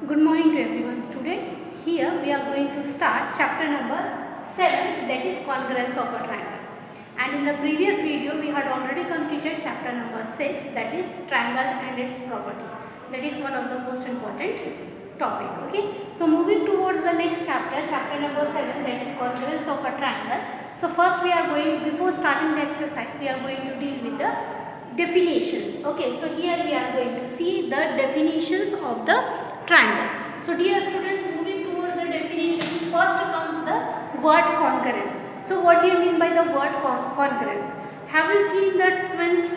Good morning to everyone student. Here we are going to start chapter number 7, that is congruence of a triangle. And in the previous video we had already completed chapter number 6, that is triangle and its property. That is one of the most important topic. Okay. So moving towards the next chapter, chapter number 7, that is congruence of a triangle. So first we are going, before starting the exercise, we are going to deal with the definitions. Okay. So here we are going to see the definitions of the triangles. So dear students, moving towards the definition, first comes the word congruence. So what do you mean by the word congruence? Have you seen the twins?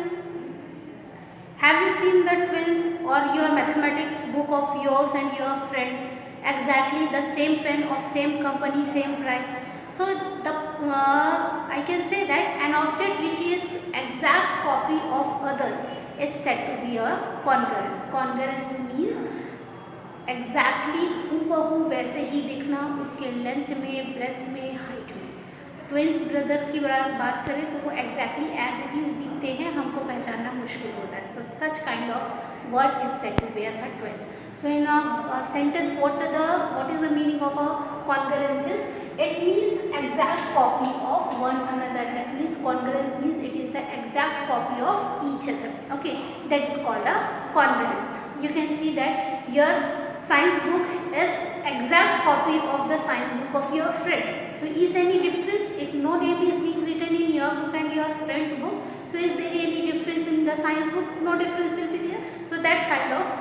Have you seen the twins or your mathematics book of yours and your friend? Exactly the same pen of same company, same price. So the I can say that an object which is exact copy of other is said to be a congruence. Congruence means exactly हूबहू वैसे ही दिखना, उसके length में, breath में, height में. Twins brother की बात करें तो वो एग्जैक्टली एज इट इज़ दिखते हैं, हमको पहचानना मुश्किल होता है. So such kind of word is said to be as a twins. So in a sentence what is the meaning of a congruence is, it means exact copy of one another. That means congruence means it is the exact copy of each other. Okay, that is called a congruence. You can see that your science book is exact copy of the science book of your friend. So is any difference? If no name is being written in your book and your friend's book, so is there any difference in the science book? No difference will be there. So that kind of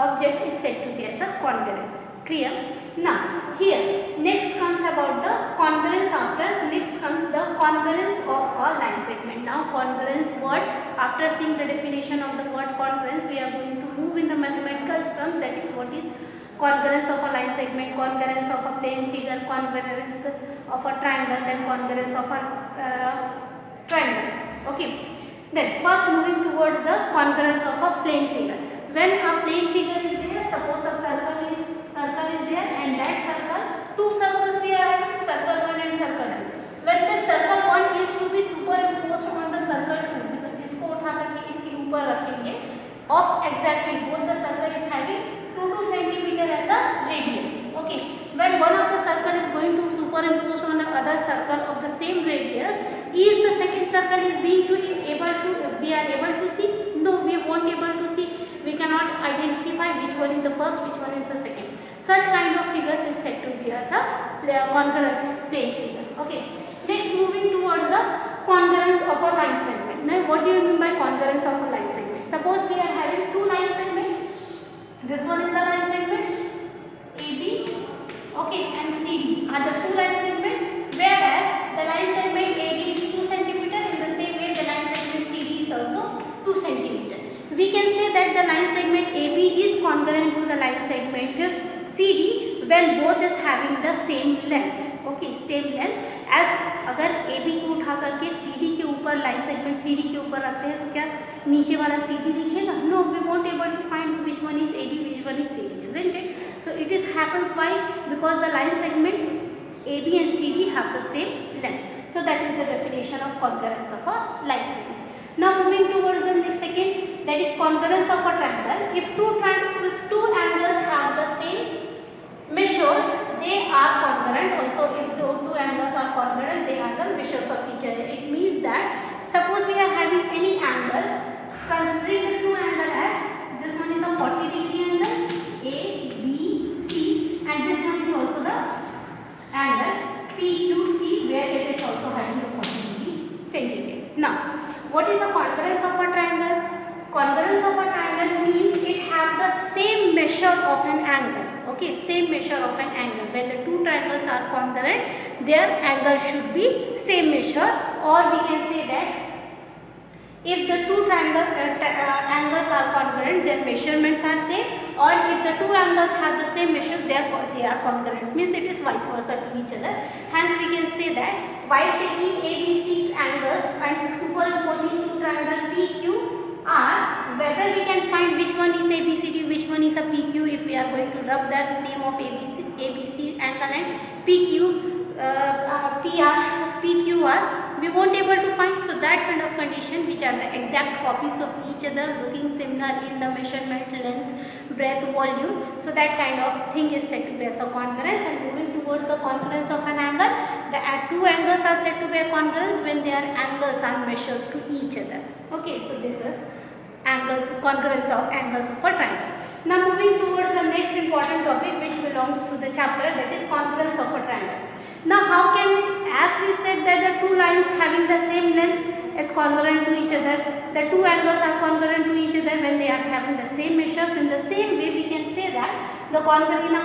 object is said to be as a congruence. Clear? Now here next comes about the congruence. After next comes the congruence of a line segment. Now congruence word, after seeing the definition of the word congruence, we are going to move in the mathematical terms. That is what is congruence of a line segment, congruence of a plane figure, congruence of a triangle, then congruence of a triangle. Okay. Then first moving towards the congruence of a plane figure. When a plane figure is there, suppose a circle is there and that circle, two circles we are having, circle 1 and circle 2. When the circle 1 is to be superimposed on the circle 2, मतलब इसको उठा करके इसके ऊपर रखेंगे, of exactly both the circle is having 2 centimeter as a radius. Okay. When one of the circle is going to superimpose on the other circle of the same radius, is the second circle is being we are able to see? No, we won't able to see. We cannot identify which one is the first, which one is the second. Such kind of figures is said to be as a congruence plane figure. Okay. Next moving towards the congruence of a line segment. Now what do you mean by congruence of a line segment? Suppose we are having two line segments. This one is the line segment AB, okay, and CD are the two line segment, whereas the line segment AB is 2 centimeter. In the same way the line segment CD is also 2 centimeter. We can say that the line segment AB is congruent to the line segment CD when both is having the same length. Okay, same length. As अगर AB को उठा करके CD के ऊपर line segment CD के ऊपर रखते हैं तो क्या नीचे वाला CD दिखेगा? No, we won't able to find which one is AB, which one is CD, isn't it? So it is happens why? Because the line segment AB and CD have the same length. So that is the definition of congruence of a line segment. Now moving towards the next second, that is congruence of a triangle. If two angles have the same measures, they are congruent. Also if the two angles are congruent, they are the measures of each other. It means that suppose we are having any angle, considering the two angles as this one is the 40-degree angle A, B, C, and this one is also the angle PQC where it is also having the 40 centigrade. Now what is a congruence of a triangle? Congruence of a triangle means it have the same measure of an angle. Okay, same measure of an angle. When the two triangles are congruent, their angle should be same measure, or we can say that if the two angles are congruent, their measurements are same, or if the two angles have the same measure, they are congruent. Means it is vice versa to each other. Hence we can say that while taking ABC angles and superimposing two triangle PQR, whether we can find which one is ABCD, which one is a PQ, if we are going to rub that name of ABC angle and PQR, we won't able to find. So that kind of condition which are the exact copies of each other, looking similar in the measurement, length, breadth, volume. So that kind of thing is said to be as a concurrence. And moving towards the concurrence of an angle, the two angles are said to be a concurrence when their angles are measures to each other. Okay, so this is angles, concurrence of angles of a triangle. Now moving towards the next important topic which belongs to the chapter, that is concurrence of a triangle. Now how can, as we said that the two lines having the same length is congruent to each other, the two angles are congruent to each other when they are having the same measures. In the same way we can say that in a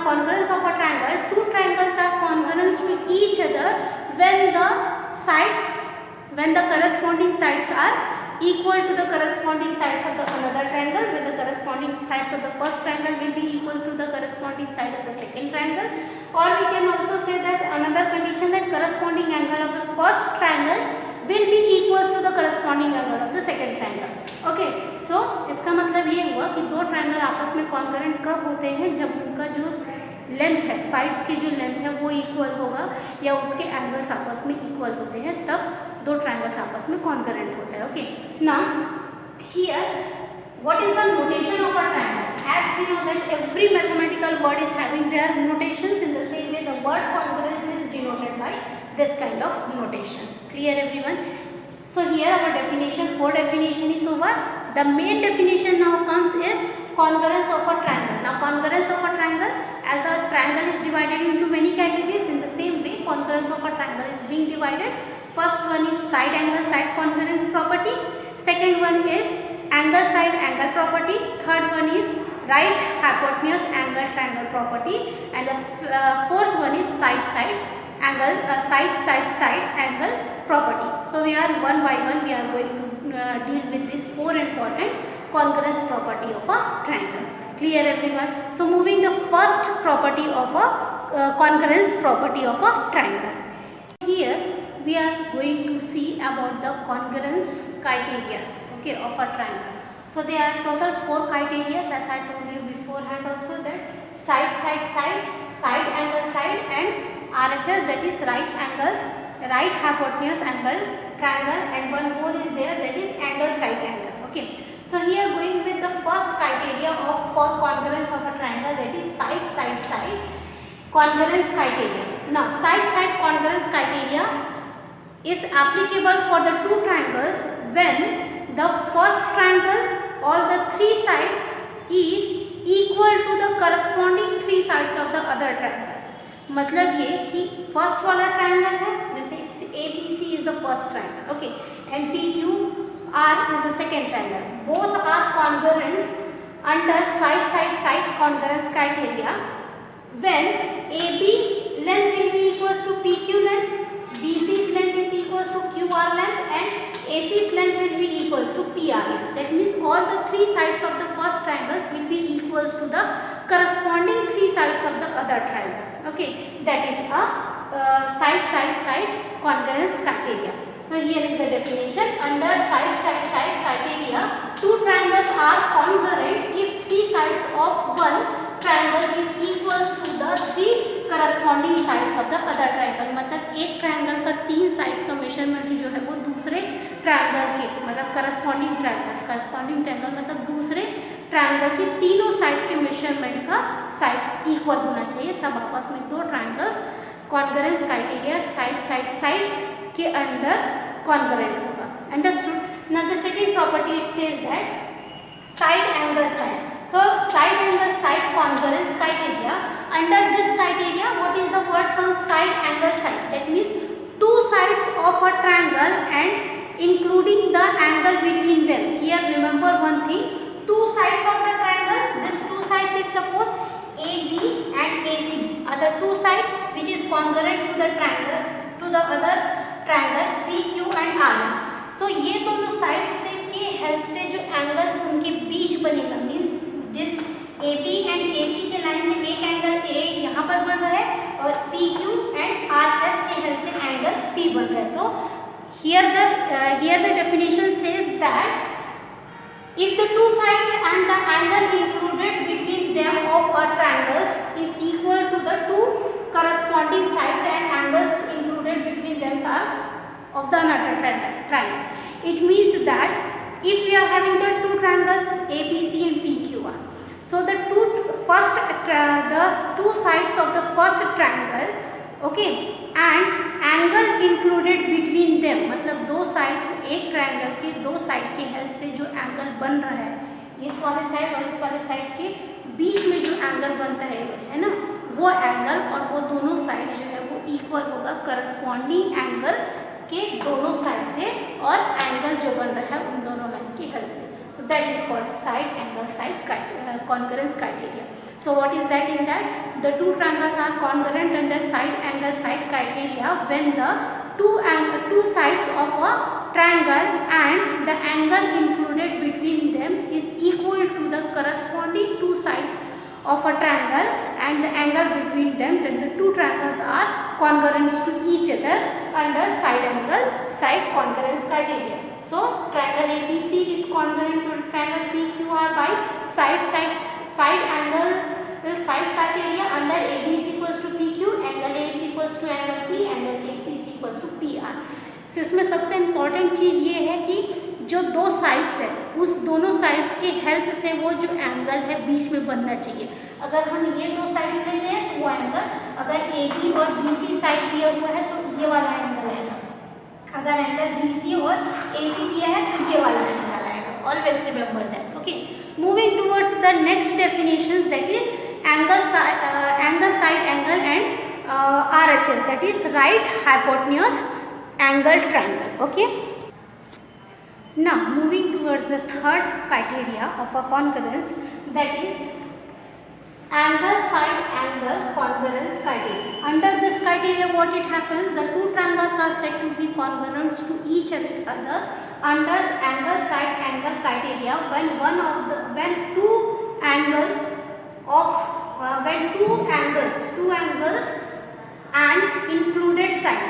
congruence of a triangle, two triangles are congruent to each other when the sides, when the corresponding sides are equal to the corresponding sides of the another triangle, where the corresponding sides of the first triangle will be equals to the corresponding side of the second triangle. Or we can also say that another condition, that corresponding angle of the first triangle will be equals to the corresponding angle of the second triangle. Okay, so इसका मतलब ये हुआ कि दो triangle आपस में concurrent कब होते हैं, जब उनका जो लेंथ है, साइड्स की जो लेंथ है वो इक्वल होगा या उसके एंगल्स आपस में इक्वल होते हैं, तब दो ट्रायंगल्स आपस में कॉन्करेंट होता है. Okay, now here what is the notation of a triangle? As we know that every mathematical word is having their notations. In the same way the word congruence is denoted by this kind of notations. Clear everyone? So here our definition, 4 definition is over. The main definition now comes is congruence of a triangle. Now congruence of a triangle, as a triangle is divided into many categories, in the same way congruence of a triangle is being divided. First one is side angle side congruence property. Second one is angle side angle property. Third one is right hypotenuse angle triangle property, and the fourth one is side side angle side angle property. So we are one by one we are going to deal with these 4 important congruence property of a triangle. Clear everyone? So moving the first property of a congruence property of a triangle. Here we are going to see about the congruence criteria, okay, of a triangle. So there are total 4 criteria, as I told you beforehand also, that side angle side, and RHS, that is right angle, right hypotenuse angle triangle, and one more is there, that is angle side angle. Okay, so here going with the first criteria of for congruence of a triangle, that is side congruence criteria. Now side congruence criteria is applicable for the two triangles when the first triangle all the 3 sides is equal to the corresponding 3 sides of the other triangle. मतलब ये कि first वाला triangle है, जैसे ABC is the first triangle, okay, and PQR is the second triangle. Both are congruent under side congruence criteria when AB's length will be equals to PQ length, BC's length is equals to QR length, and AC's length will be equals to PR length. That means all the 3 sides of the first triangles will be equals to the corresponding 3 sides of the other triangle. Okay, that is a side congruence criteria. So here is the definition. Under side criteria, two triangles are congruent if 3 sides of one triangle is equals to the 3 corresponding sides of the other triangle. मतलब एक triangle का 3 sides का measurement जो है वो दूसरे triangle के, मतलब करस्पॉन्डिंग ट्रायंगल मतलब दूसरे ट्रायंगल के तीनों साइड्स के मेजरमेंट का साइड्स इक्वल होना चाहिए, तब आपस में दो ट्रायंगल्स कॉन्करेंस क्राइटेरिया साइड के अंडर कॉन्करेंट होगा. Understood? Now the second property it says that side angle side. So side angle side congruence criteria. Under this criteria, what is the word comes side angle side? That means two sides of a triangle and including the angle between them. Here remember one thing, two sides of the triangle. These two sides, if suppose AB and AC are the two sides which is congruent to the triangle, to the other triangle PQ and RS. So ये दोनों sides से के help से जो angle उनके बीच बनेगा, means this AB and AC के line से एक एंगल A यहाँ पर बन रहा है और PQ एंड RS के हेल्प से एंगल P बन रहा है. तो here the definition says that if the two sides and the angle included between them of a triangles is equal to the two corresponding sides and angles included between them are of the another triangle. It means that if we are having the two triangles ABC and PQR, so the two sides of the first triangle, okay, and angle included between them, मतलब दो side, एक triangle के दो side के help से जो angle बन रहा है, इस वाले साइड और इस वाले साइड के बीच में जो एंगल बनता है ना, वो एंगल और वो दोनों साइड जो है वो इक्वल होगा करस्पॉन्डिंग एंगल के दोनों साइड से, और एंगल जो बन रहा है उन दोनों लाइन की हेल्प से. So that is called side angle side congruence criteria. So what is that in that? The two triangles are congruent under side angle side criteria when the two sides of a triangle and the angle included between them is equal to the corresponding two sides of a triangle and the angle between them, then the two triangles are congruent to each other under side angle side congruence criteria. So triangle ABC is congruent to triangle PQR by side angle side criteria under AB is equals to PQ, angle A is equals to angle P, angle AC is equals to PR. So इसमें सबसे important चीज़ ये है कि जो दो sides है उस दोनों साइड्स के हेल्प से वो जो एंगल है बीच में बनना चाहिए. अगर हम ये दो साइड्स लेते हैं तो वो एंगल, अगर AB और BC साइड दिया हुआ है तो ये वाला एंगल आएगा, अगर एंगल BC और AC दिया है तो ये वाला एंगल आएगा. Always remember that. Okay. Moving towards the next definitions, that is angle side angle and RHS, that is right hypotenuse angle triangle. Okay. Now moving towards the third criteria of a congruence, that is angle side angle congruence criteria. Under this criteria, what it happens, the two triangles are said to be congruent to each other under angle side angle criteria when two angles and included side,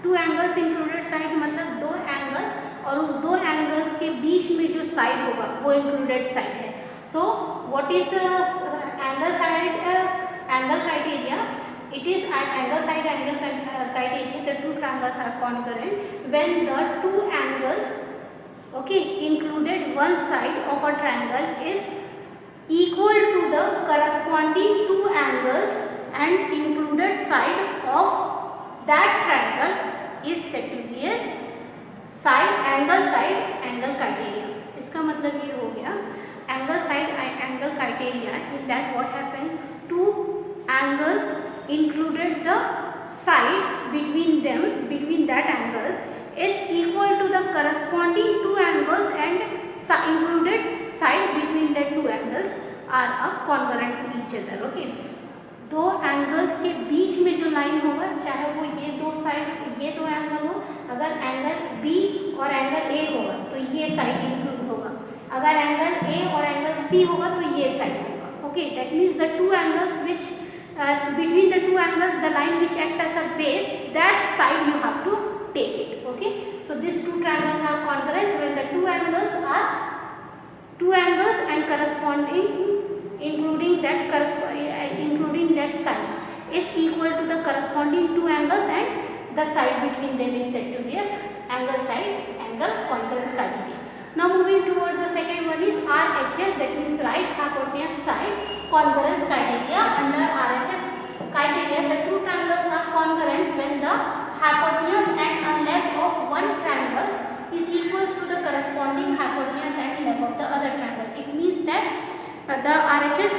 two angles included side मतलब दो angles और उस दो angles के बीच में जो side होगा वो इंक्लूडेड साइड है. So what is angle side angle criteria? It is at angle side angle criteria, the two triangles are congruent when the two angles, okay, included one side of a triangle is equal to the corresponding two angles and included side of that triangle is said to be as side angle criteria. इसका मतलब ये हो गया angle side angle criteria. In that what happens, two angles included the side between that angles is equal to the corresponding two angles and included side between the two angles are congruent to each other. Okay. दो angles के बीच में जो line होगा, चाहे वो ये दो side ये दो एंगल हो, अगर एंगल B और एंगल A होगा तो ये साइड इंक्लूड होगा, अगर एंगल A और एंगल C होगा तो ये साइड होगा. Okay, that means the two angles which between the two angles, the line which act as a base, that side you have to take it. Okay, so these two triangles are congruent when the two angles and corresponding including that side is equal to the corresponding two angles and the side between them is said to be as angle side angle congruence criteria. Now moving towards the second one is RHS, that means right hypotenuse side congruence criteria. Under RHS criteria, the two triangles are congruent when the hypotenuse and a leg of one triangle is equals to the corresponding hypotenuse and leg of the other triangle. It means that the RHS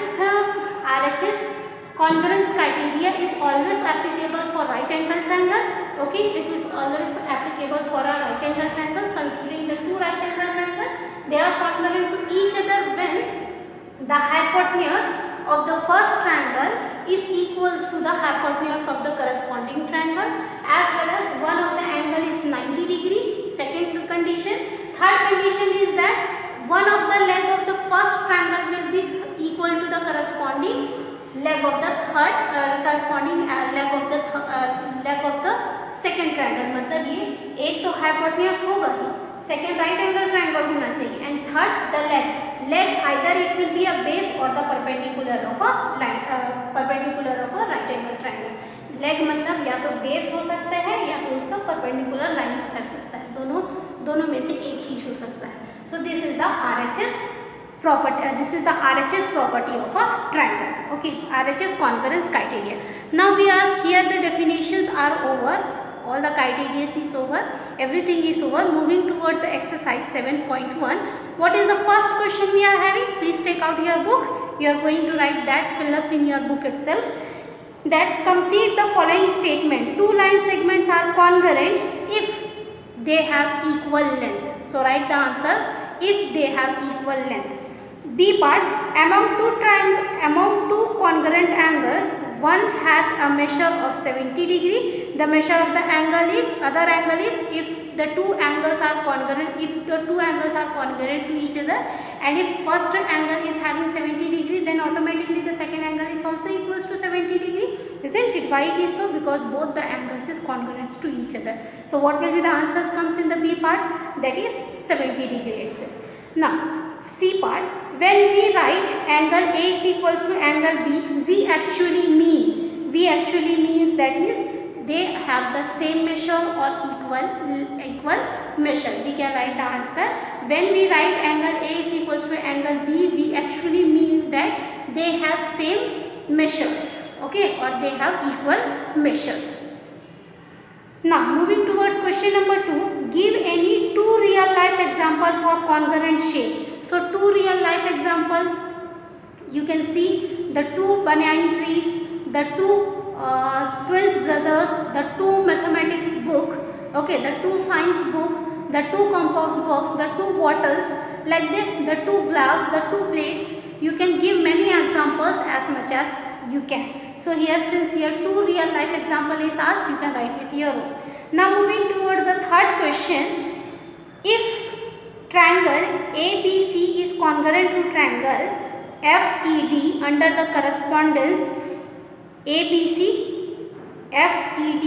congruence criteria is always applicable for right angle triangle. Okay, it is always applicable for a right angle triangle. Considering the two right angle triangle, they are congruent to each other when the hypotenuse of the first triangle is equals to the hypotenuse of the corresponding triangle, as well as one of the angle is 90 degree. Second condition. Third condition is that one of the leg of the first triangle will be equal to the corresponding leg of the leg of the second triangle. मतलब ये एक तो hypotenuse होगा ही, second right angle triangle होना चाहिए, and third the leg either it will be a base or the perpendicular of a right angle triangle. Leg मतलब या तो बेस हो सकता है या तो उसका परपेंडिकुलर लाइन हो सकता है, दोनों में से एक चीज हो सकता है. So this is the RHS property. This is the RHS property of a triangle. Okay, RHS congruence criteria. Now we are here. The definitions are over. All the criteria is over. Everything is over. Moving towards the exercise 7.1. What is the first question we are having? Please take out your book. You are going to write that fill-ups in your book itself. That complete the following statement. Two line segments are congruent if they have equal length. So write the answer if they have equal length. B part, among two congruent angles, one has a measure of 70 degree. The measure of the other angle is if the two angles are congruent, to each other, and if first angle is having 70 degree, then automatically the second angle is also equals to 70 degree, isn't it? Why it is so? Because both the angles is congruent to each other. So what will be the answers comes in the B part? That is 70 degree itself. Now C part, when we write angle A is equals to angle B, we actually means that means they have the same measure or equal measure. We can write the answer. When we write angle A is equals to angle B, we actually means that they have same measures, okay, or they have equal measures. Now moving towards question number 2, give any two real life example for congruent shape. So two real life example, you can see the two banyan trees, the two twins brothers, the two mathematics book, okay, the two science book, the two compass box, the two bottles, like this, the two glass, the two plates. You can give many examples as much as you can. So here, since here two real life example is asked, you can write with your own. Now moving towards the third question, if triangle ABC is congruent to triangle FED under the correspondence ABC, FED,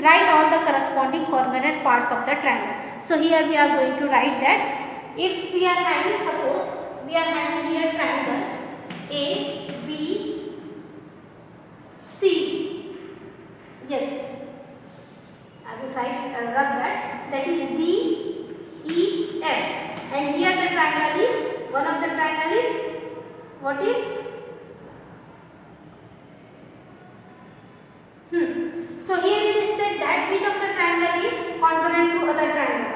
write all the corresponding congruent parts of the triangle. So here we are going to write that if we are having, suppose we are having here triangle ABC. Yes, I will rub that. That is DEF, and here the triangle is, one of the triangle is, what is? So here it is said that which of the triangle is congruent to other triangle.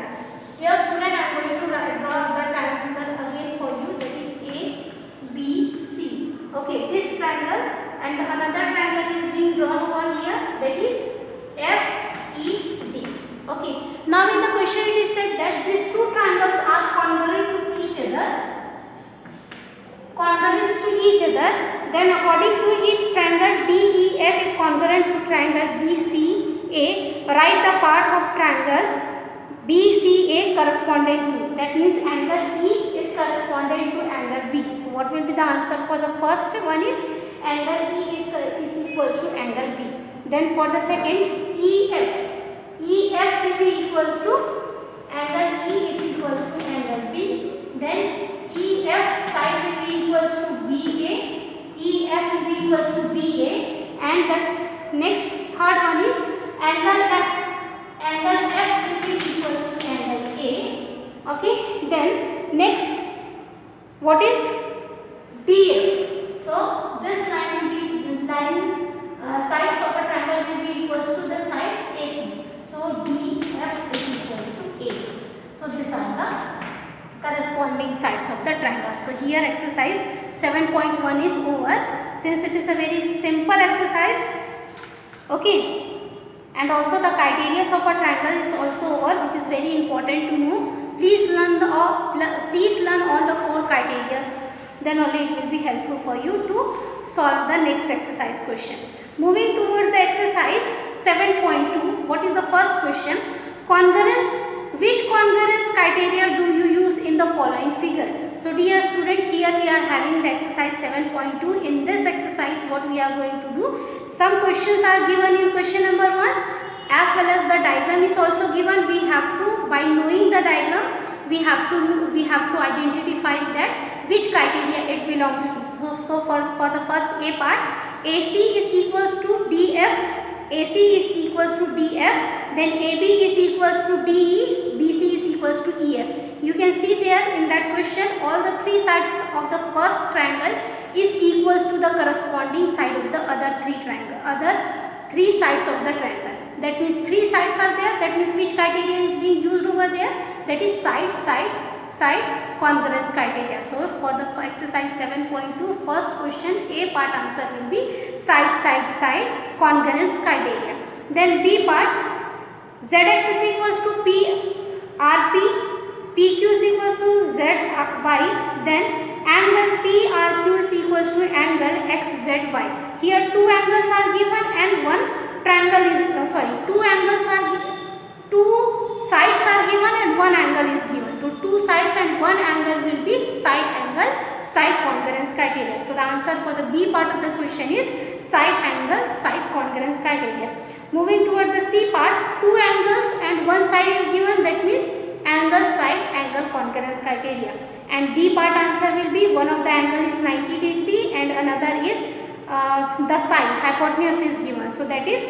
Here student, I am going to draw the triangle again for you. That is ABC. Okay, this triangle and another triangle is being drawn over here. That is FED. Okay. Now in the question it is said that these two triangles are congruent to each other. Then according to if triangle DEF is congruent to triangle BCA, write the parts of triangle BCA corresponding to. That means angle E is corresponding to angle B. So what will be the answer for the first one is angle E is equals to angle B. Then for the second, EF will be equals to angle E is equals to angle B. Then EF side will be equals to BA. EF will be equals to BA, and the next third one is angle F. Angle F will be equals to angle A. Okay. Then next, what is DF? So this line will be sides of a triangle will be equals to the side AC. So DF is equals to AC. So these are the corresponding sides of the triangle. So here exercise 7.1 is over. Since it is a very simple exercise, okay, and also the criteria of a triangle is also over, which is very important to know. Please learn all the 4 criteria. Then only it will be helpful for you to solve the next exercise question. Moving towards the exercise 7.2. What is the first question? Congruence. Which congruence criteria do you use in the following figure? So dear student, here we are having the exercise 7.2. In this exercise, what we are going to do? Some questions are given in question number 1, as well as the diagram is also given. We have to, by knowing the diagram, we have to identify that which criteria it belongs to. So for the first A part, AC is equals to DF AC is equals to DF, then AB is equals to DE, BC is equals to EF. You can see there in that question all the three sides of the first triangle is equals to the corresponding side of the other three sides of the triangle. That means three sides are there. That means which criteria is being used over there? That is side congruence criteria. So for the exercise 7.2 first question, A part answer will be side congruence criteria. Then B part, ZX is equals to P RP, PQ is equals to ZY, then angle PRQ is equals to angle XZY. Here two angles are given and one triangle is two sides are given and one angle is given. So two sides and one angle will be side congruence criteria. So the answer for the B part of the question is side congruence criteria. Moving toward the C part, two angles and one side is given, that means angle congruence criteria. And D part answer will be one of the angle is 90 degree and another is the side hypotenuse is given. So that is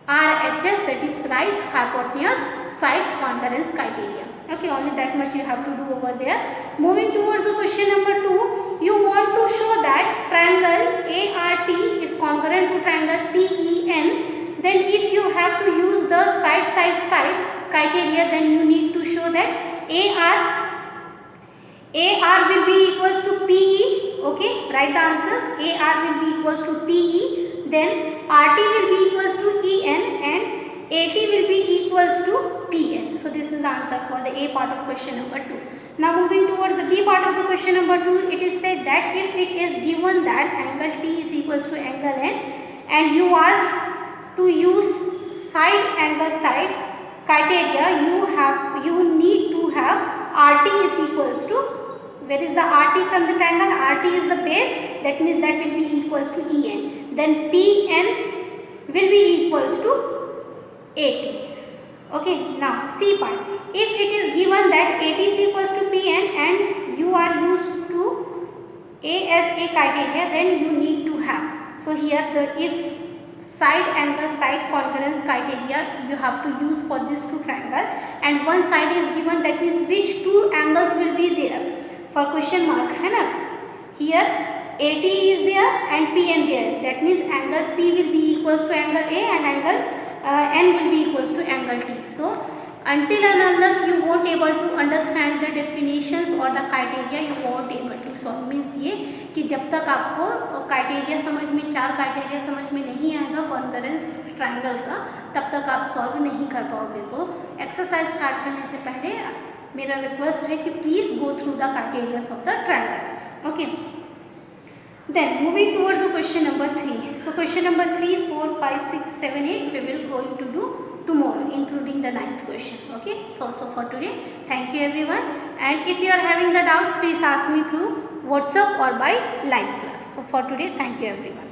RHS, that is right hypotenuse sides congruence criteria. Okay, only that much you have to do over there. Moving towards the question number 2, you want to show that triangle ART is congruent to triangle PEN. Then if you have to use the side criteria, then you need to show that AR will be equals to PE. Okay, write the answers. AR will be equals to PE. Then RT will be equals to EN and AT will be equals to PN. So this is the answer for the A part of question number 2. Now moving towards the B part of the question number 2, it is said that if it is given that angle T is equals to angle N and you are to use side criteria, you need to have RT is equals to, where is the RT from the triangle? RT is the base, that means that will be equals to EN. Then PN will be equals to AT. Okay, now C part. If it is given that AT is equals to PN and you are used to ASA criteria, then you need to have. So here if side congruence criteria you have to use for this two triangle and one side is given, that means which two angles will be there for question mark, है ना? Here AT is there and PN there. That means angle P will be equals to angle A and angle N will be equals to angle T. So until and unless you won't able to understand the definitions or the criteria, you won't able to solve. Means ये कि जब तक आपको criteria समझ में, चार criteria समझ में नहीं आएगा कॉन्करेंस ट्रायंगल का, तब तक आप सॉल्व नहीं कर पाओगे. तो एक्सरसाइज स्टार्ट करने से पहले मेरा रिक्वेस्ट है कि please go through the criterias of the triangle. Okay, then moving towards the question number 3. So question number 3, 4, 5, 6, 7, 8 we will going to do tomorrow, including the 9th question. Okay, so for today, thank you everyone, and if you are having the doubt, please ask me through WhatsApp or by live class. So for today, thank you everyone.